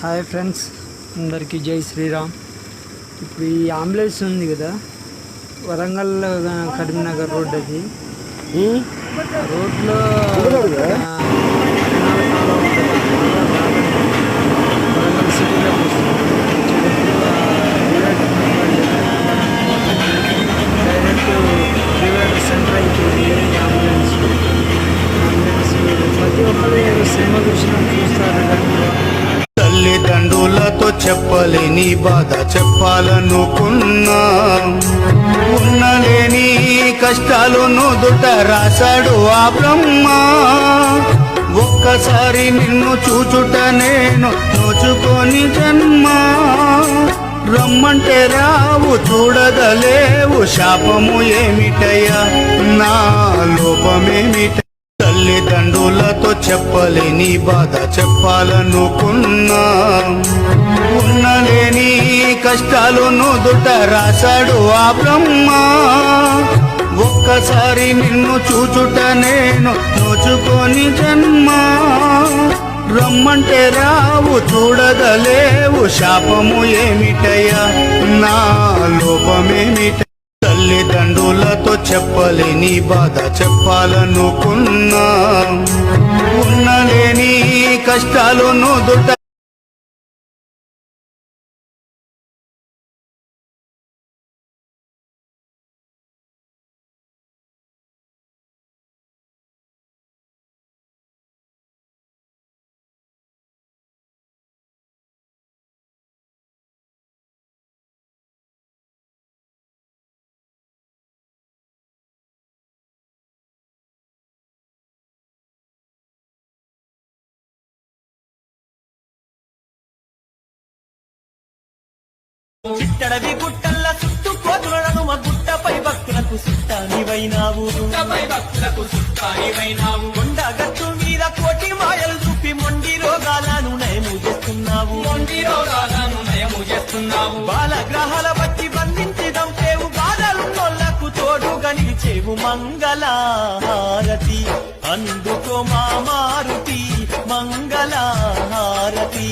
Hi friends, అందరికీ జై శ్రీరామ్. ఇప్పుడు ఈ అంబులెన్స్ ఉంది కదా, వరంగల్ కరీంనగర్ రోడ్. అది రోడ్లో వరంగల్ సిటీలో డైరెక్ట్ డివైడర్ సెంటర్ అయిపోయింది. అంబులెన్స్ ప్రతి ఒక్కరు సినిమా చూస్తారు. తల్లిదండ్రులతో చెప్పలేని బాధ చెప్పాలనుకున్నా, ఉన్నలేని కష్టాలు నుదుట రాశాడు ఆ బ్రహ్మ. ఒక్కసారి నిన్ను చూచుట నేను నోచుకొని జన్మ, రమ్మంటే రావు చూడగలేవు, శాపము ఏమిటయ్యా నా లోపమేమిట. తల్లిదండ్రులతో చెప్పలేని బాధ చెప్పాలనుకున్నా, ఉన్నలేని కష్టాలు నుదుట రాశాడు ఆ బ్రహ్మ. ఒక్కసారి నిన్ను చూచుట నేను నోచుకొని జన్మ, రమ్మంటే రావు చూడగలేవు, శాపము ఏమిటయ్యా నా లోపమేమిట. తల్లిదండ్రులతో చెప్పలేని బాధ చెప్పాలనుకున్నా, ఉన్నలేని కష్టాలు నుదుట చిట్టడవి గుట్టల్ల చుట్టూ కోతులను మా గుట్టపై భక్తులకు సుట్టానివైనావు. కొండ గట్టు మీద కోటి మాయలు చూపి మొండి రోగాలను నయము చేస్తున్నావు. బాలగ్రహాల బట్టి బంధించి దంపేవు, బాధలున్నోళ్లకు తోడుగా నిలిచేవు. మంగళహారతి అందుకో మా మారుతి, మంగళహారతి.